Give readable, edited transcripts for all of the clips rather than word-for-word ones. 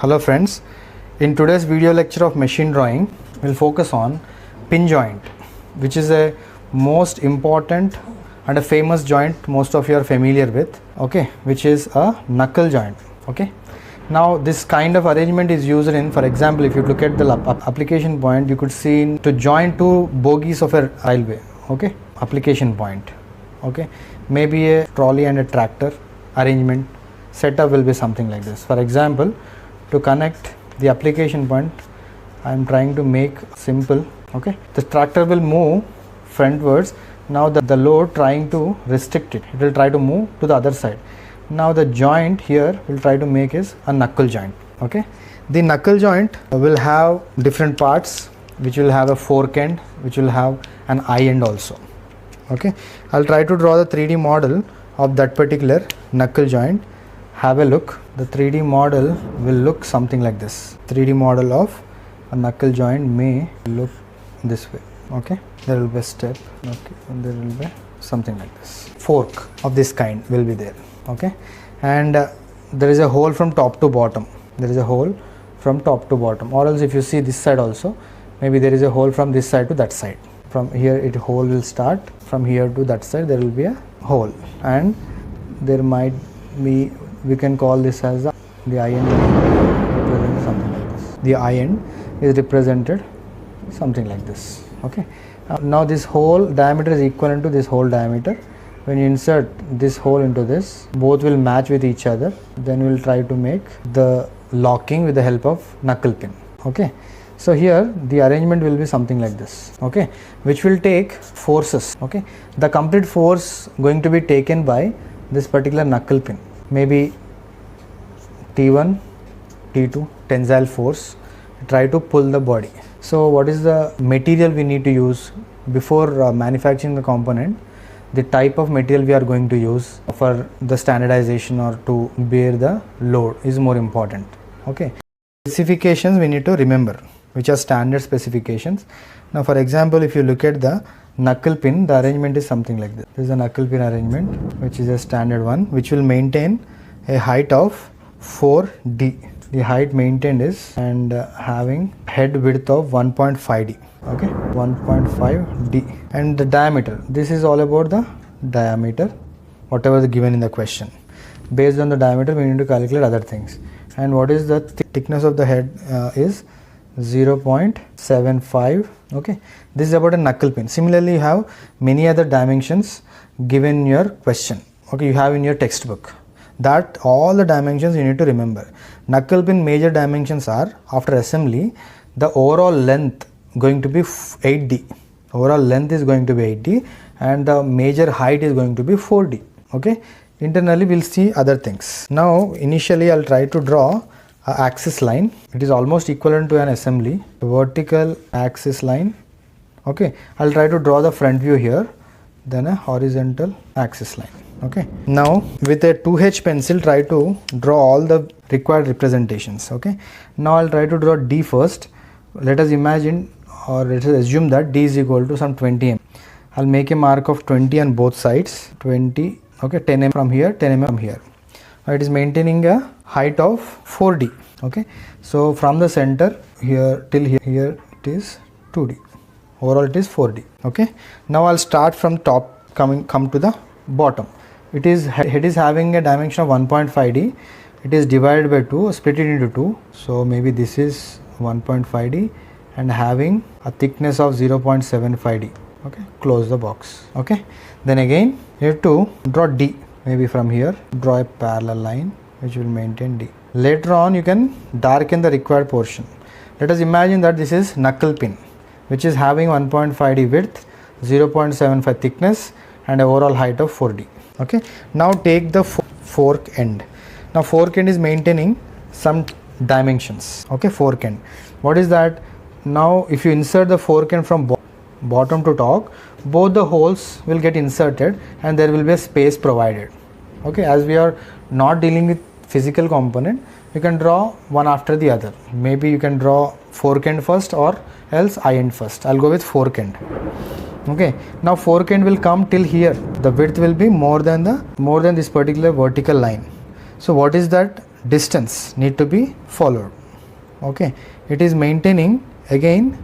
Hello friends, in today's video lecture of machine drawing, we'll focus on pin joint, which is a most important and a famous joint most of you are familiar with, okay, which is a knuckle joint, okay. Now this kind of arrangement is used in, for example, if you look at the application point, you could see to join two bogies of a railway, okay, application point, okay, maybe a trolley and a tractor arrangement setup will be something like this. For example, to connect the application point, I am trying to make simple, okay. The tractor will move frontwards. Now the load trying to restrict it, it will try to move to the other side. Now the joint here will try to make is a knuckle joint, okay. The knuckle joint will have different parts, which will have a fork end, which will have an eye end also, okay. I'll try to draw the 3D model of that particular knuckle joint. Have a look. The 3D model will look something like this. 3D model of a knuckle joint may look this way, okay. There will be a step, okay, and there will be something like this. Fork of this kind will be there, okay, and there is a hole from top to bottom. There is a hole from top to bottom, or else if you see this side also, maybe there is a hole from this side to that side. From here it hole will start, from here to that side there will be a hole, and there might be, we can call this as the eye end represents something like this. The eye end is represented something like this, okay. Now this hole diameter is equivalent to this hole diameter. When you insert this hole into this, both will match with each other. Then we will try to make the locking with the help of knuckle pin, okay. So here the arrangement will be something like this, okay, which will take forces, okay. The complete force going to be taken by this particular knuckle pin, maybe T1, T2 tensile force, try to pull the body. So what is the material we need to use before manufacturing the component? The type of material we are going to use for the standardization or to bear the load is more important, okay. Specifications we need to remember, which are standard specifications. Now for example, if you look at the knuckle pin, the arrangement is something like this. This is a knuckle pin arrangement, which is a standard one, which will maintain a height of 4D. The height maintained is and having head width of 1.5D, okay, 1.5D, and the diameter, this is all about the diameter, whatever is given in the question. Based on the diameter we need to calculate other things. And what is the thickness of the head is 0.75, okay. This is about a knuckle pin. Similarly, you have many other dimensions given in your question, okay, you have in your textbook. That all the dimensions you need to remember. Knuckle pin major dimensions are, after assembly, the overall length going to be 8D. Overall length is going to be 8D and the major height is going to be 4D, okay. Internally we'll see other things. Now initially I'll try to draw a axis line. It is almost equivalent to an assembly. Vertical axis line, okay. I'll try to draw the front view here, then a horizontal axis line, okay. Now with a 2H pencil, try to draw all the required representations, okay. Now I'll try to draw D first. Let us imagine, or let us assume that D is equal to some 20 mm. I'll make a mark of 20 on both sides, 20, okay, 10 mm from here, 10 mm from here. Now it is maintaining a height of 4D, okay. So from the center here till here it is 2D. Overall it is 4D, okay. Now I'll start from top, come to the bottom. It is head is having a dimension of 1.5D. It is divided by 2, split it into 2. So maybe this is 1.5D and having a thickness of 0.75D, okay. Close the box, okay. Then again you have to draw D. Maybe from here draw a parallel line which will maintain D. Later on you can darken the required portion. Let us imagine that this is knuckle pin, which is having 1.5D width, 0.75 thickness and overall height of 4D, okay. Now take the fork end. Now fork end is maintaining some dimensions, okay. Fork end, what is that? Now if you insert the fork end from bottom to top, both the holes will get inserted and there will be a space provided, okay. As we are not dealing with physical component, you can draw one after the other. Maybe you can draw fork end first or else eye end first. I'll go with fork end, okay. Now fork end will come till here. The width will be more than this particular vertical line. So what is that distance need to be followed. Okay, it is maintaining again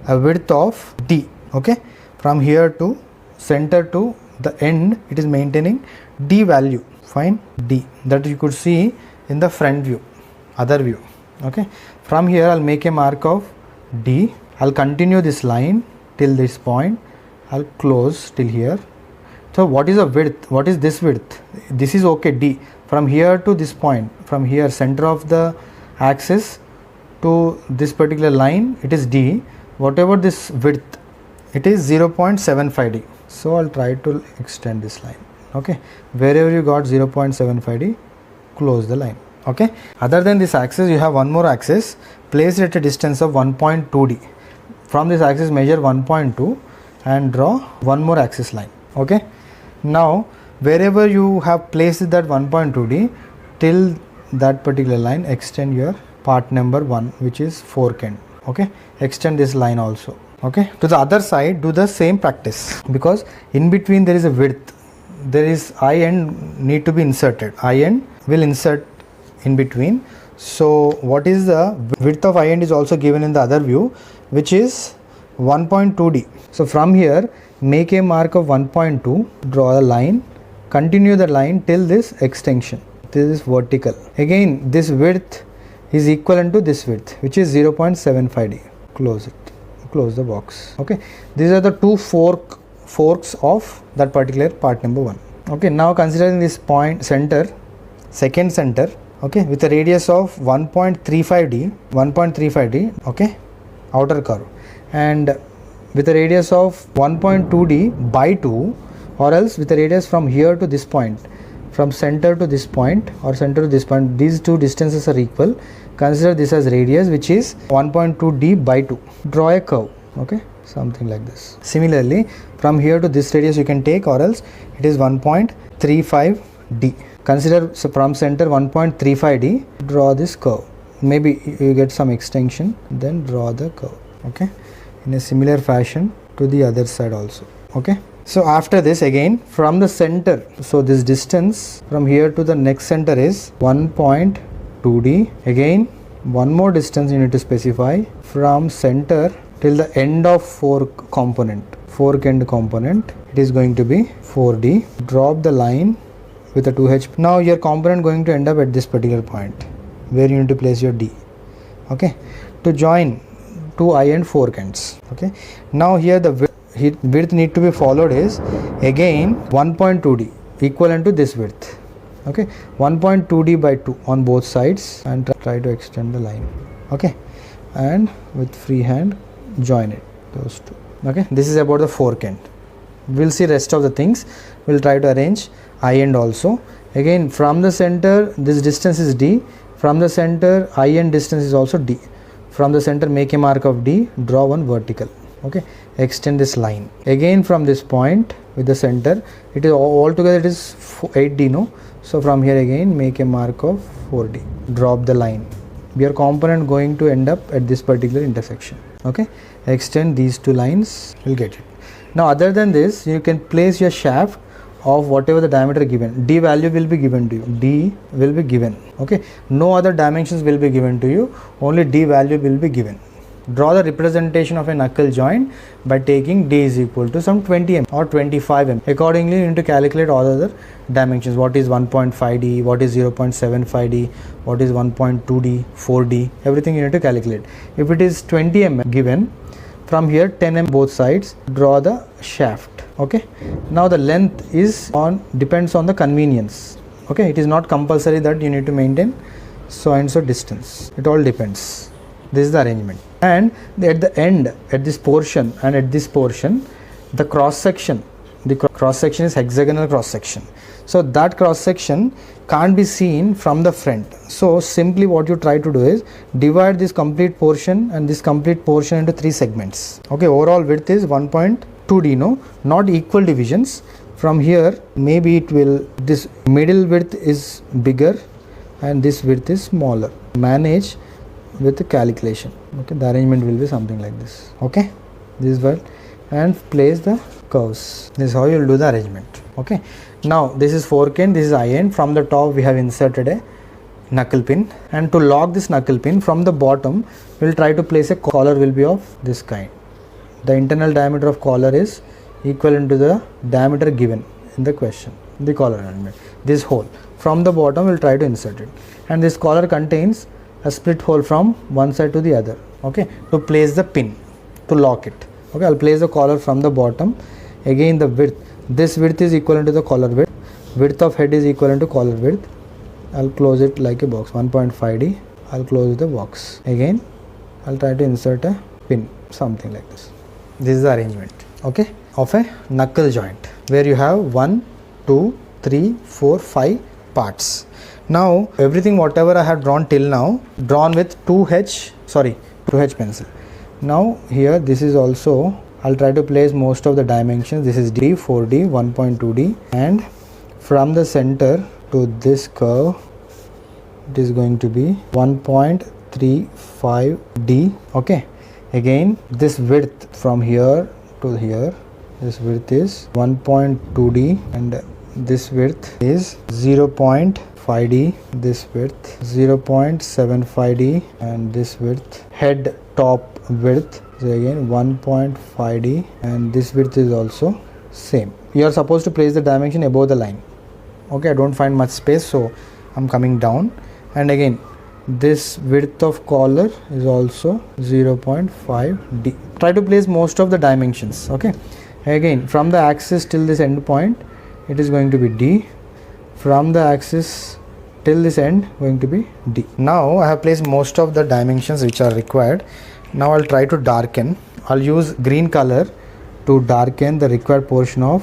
a width of d. Okay, from here to center to the end it is maintaining d value. Fine, d that you could see in the front view, other view. Okay, from here I'll make a mark of d. I'll continue this line till this point. I'll close till here. So what is the width? What is this width? This is okay, d. From here to this point, from here center of the axis to this particular line, it is d. Whatever this width, it is 0.75 d. So I'll try to extend this line. Okay, wherever you got 0.75 d, close the line. Okay, other than this axis you have one more axis placed at a distance of 1.2 d. From this axis measure 1.2 and draw one more axis line. Okay, now wherever you have placed that 1.2 d, till that particular line extend your part number 1, which is fork end. Okay, extend this line also. Okay, to the other side do the same practice, because in between there is a width, there is I end need to be inserted. I end will insert in between. So what is the width of I end is also given in the other view, which is 1.2 d. So from here make a mark of 1.2, draw a line, continue the line till this extension. This is vertical. Again this width is equivalent to this width, which is 0.75 d. Close it, close the box. Okay, these are the two forks of that particular part number 1. Okay, now considering this point center, second center, okay, with a radius of 1.35 d, okay, outer curve, and with a radius of 1.2 d by 2, or else with a radius from here to this point, from center to this point or center to this point, these two distances are equal. Consider this as radius, which is 1.2 d by 2. Draw a curve. Okay, something like this. Similarly, from here to this radius you can take, or else it is 1.35 d. Consider from center 1.35 d. Draw this curve. Maybe you get some extension, then draw the curve. Okay, in a similar fashion to the other side also. Okay, so after this again from the center, so this distance from here to the next center is 1.2 d. Again one more distance you need to specify from center till the end of fork end component, it is going to be 4d. Drop the line with a 2h. Now your component going to end up at this particular point where you need to place your d. Okay, to join two I and fork ends. Okay, now here the width need to be followed is again 1.2 d equivalent to this width. Okay, 1.2 d by 2 on both sides, and try to extend the line. Okay, and with free hand join it, those two. Okay, this is about the fork end. We'll see rest of the things. We'll try to arrange I end also. Again from the center this distance is d. From the center I end distance is also d. From the center make a mark of d, draw one vertical. Okay, extend this line. Again from this point with the center, it is all together it is 8d, no? So from here again make a mark of 4d. Drop the line. Your component going to end up at this particular intersection. Okay, extend these two lines, you'll get it. Now other than this, you can place your shaft of whatever the diameter given. D value will be given to you. D will be given. Okay, no other dimensions will be given to you, only D value will be given. Draw the representation of a knuckle joint by taking D is equal to some 20 mm or 25 mm. Accordingly, you need to calculate all other dimensions. What is 1.5 D, what is 0.75 D, what is 1.2 D, 4 D, everything you need to calculate. If it is 20 mm given, from here 10 mm both sides, draw the shaft. Okay, now the length is depends on the convenience. Okay, it is not compulsory that you need to maintain so and so distance. It all depends. This is the arrangement. And at the end, at this portion and at this portion, the cross section is hexagonal cross section. So that cross section can't be seen from the front. So simply what you try to do is divide this complete portion and this complete portion into 3 segments. Okay, overall width is 1.2 d, no, not equal divisions. From here maybe it will, this middle width is bigger and this width is smaller. Manage with the calculation. Okay, the arrangement will be something like this. Okay, this is what, and place the curves. This is how you will do the arrangement. Okay, now this is fork end, this is I end. From the top we have inserted a knuckle pin, and to lock this knuckle pin from the bottom we'll try to place a collar will be of this kind. The internal diameter of collar is equivalent to the diameter given in the question, the collar element. This hole from the bottom we'll try to insert it, and this collar contains a split hole from one side to the other, okay, to place the pin, to lock it. Okay, I'll place the collar from the bottom. Again, the width, this width is equivalent to the collar width, width of head is equivalent to collar width. I'll close it like a box, 1.5D. I'll close the box. Again, I'll try to insert a pin, something like this. This is the arrangement, okay, of a knuckle joint, where you have 1, 2, 3, 4, 5 parts. Now everything whatever I have drawn till now, drawn with 2H pencil. Now here this is also, I'll try to place most of the dimensions. This is D, 4D, 1.2D, and from the center to this curve it is going to be 1.35D. okay, again this width from here to here, this width is 1.2D, and this width is 0.5D, this width 0.75D, and this width, head top width is again 1.5D, and this width is also same. You are supposed to place the dimension above the line. Okay, I don't find much space, so I'm coming down, and again this width of collar is also 0.5D. Try to place most of the dimensions. Okay, again from the axis till this end point it is going to be D, from the axis till this end going to be D. Now I have placed most of the dimensions which are required. Now I'll try to darken. I'll use green color to darken the required portion of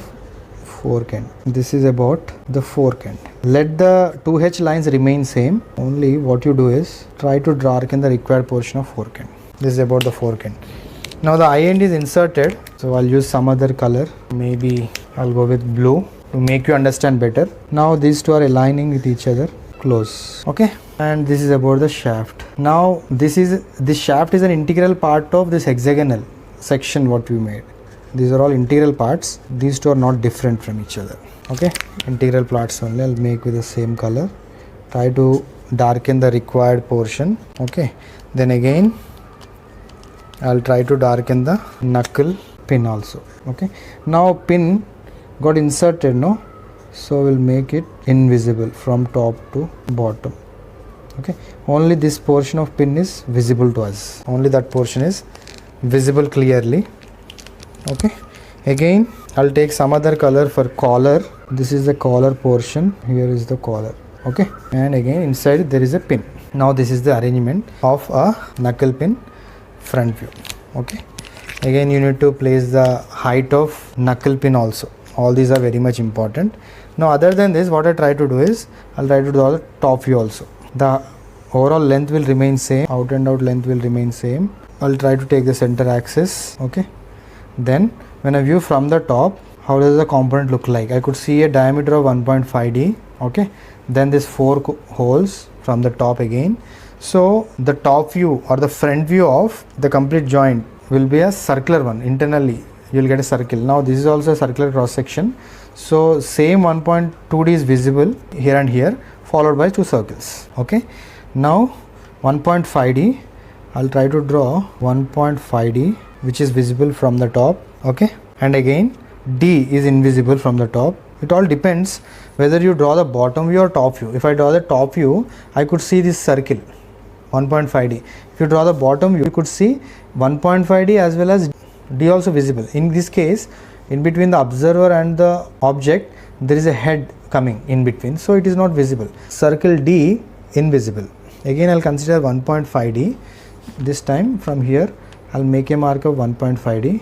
fork end. This is about the fork end. Let the 2H lines remain same. Only what you do is try to darken the required portion of fork end. This is about the fork end. Now the eye end is inserted, so I'll use some other color. Maybe I'll go with blue to make you understand better. Now these two are aligning with each other close. Okay, and this is about the shaft. Now this shaft is an integral part of this hexagonal section what we made. These are all integral parts. These two are not different from each other. Okay, integral parts only. I'll make with the same color. Try to darken the required portion. Okay, then again I'll try to darken the knuckle pin also. Okay, now pin got inserted, no, so we'll make it invisible from top to bottom. Okay, only this portion of pin is visible to us. Only that portion is visible clearly. Okay, again I'll take some other color for collar. This is the collar portion, here is the collar. Okay, and again inside there is a pin. Now this is the arrangement of a knuckle pin front view. Okay, again you need to place the height of knuckle pin also. All these are very much important. Now other than this, what I try to do is I'll try to draw the top view also. The overall length will remain same, out and out length will remain same. I'll try to take the center axis. Okay, then when I view from the top, how does the component look like? I could see a diameter of 1.5D. Okay, then this 4 holes from the top again. So the top view or the front view of the complete joint will be a circular one. Internally you will get a circle. Now this is also a circular cross section, so same 1.2D is visible here and here, followed by 2 circles. Okay, now 1.5D, I'll try to draw 1.5D which is visible from the top. Okay, and again D is invisible from the top. It all depends whether you draw the bottom view or top view. If I draw the top view, I could see this circle 1.5D. If you draw the bottom view, you could see 1.5D as well as D also visible. In this case, in between the observer and the object, there is a head coming in between, so it is not visible. Circle D invisible. Again I'll consider 1.5D. This time from here I'll make a mark of 1.5D.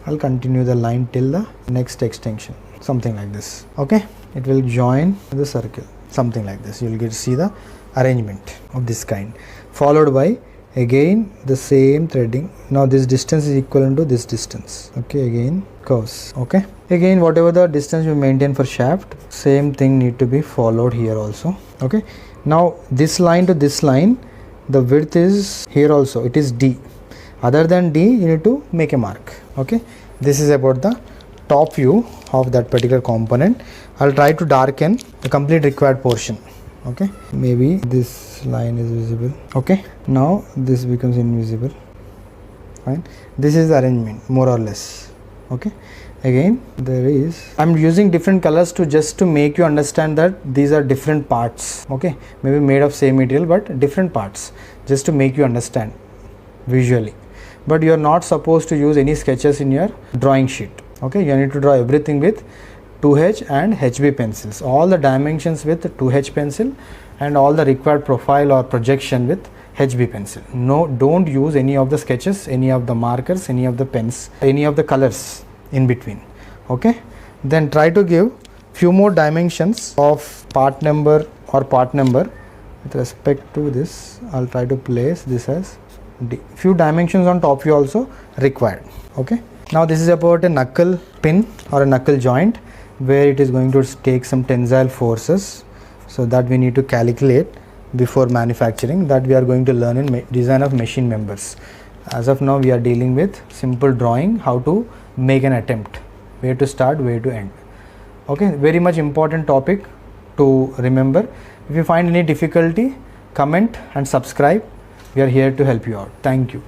I'll continue the line till the next extension, something like this. Okay, it will join the circle, something like this. You will get to see the arrangement of this kind, followed by again the same threading. Now this distance is equivalent to this distance. Okay, again curves. Okay, again whatever the distance you maintain for shaft, same thing need to be followed here also. Okay, now this line to this line, the width is here also, it is D. Other than D, you need to make a mark. Okay, this is about the top view of that particular component. I'll try to darken the complete required portion. Okay, maybe this line is visible. Okay, now this becomes invisible. Fine, this is the arrangement more or less. Okay, again I'm using different colors to just to make you understand that these are different parts. Okay, maybe made of same material but different parts, just to make you understand visually. But you are not supposed to use any sketches in your drawing sheet. Okay, you need to draw everything with 2H and HB pencils, all the dimensions with 2H pencil and all the required profile or projection with HB pencil. No, don't use any of the sketches, any of the markers, any of the pens, any of the colors in between. Okay, then try to give few more dimensions of part number with respect to this. I'll try to place this as D. Few dimensions on top you also required. Okay, now this is about a knuckle pin or a knuckle joint, where it is going to take some tensile forces, so that we need to calculate before manufacturing, that we are going to learn in design of machine members. As of now we are dealing with simple drawing, how to make an attempt, where to start, where to end. Okay, very much important topic to remember. If you find any difficulty, comment and subscribe. We are here to help you out. Thank you.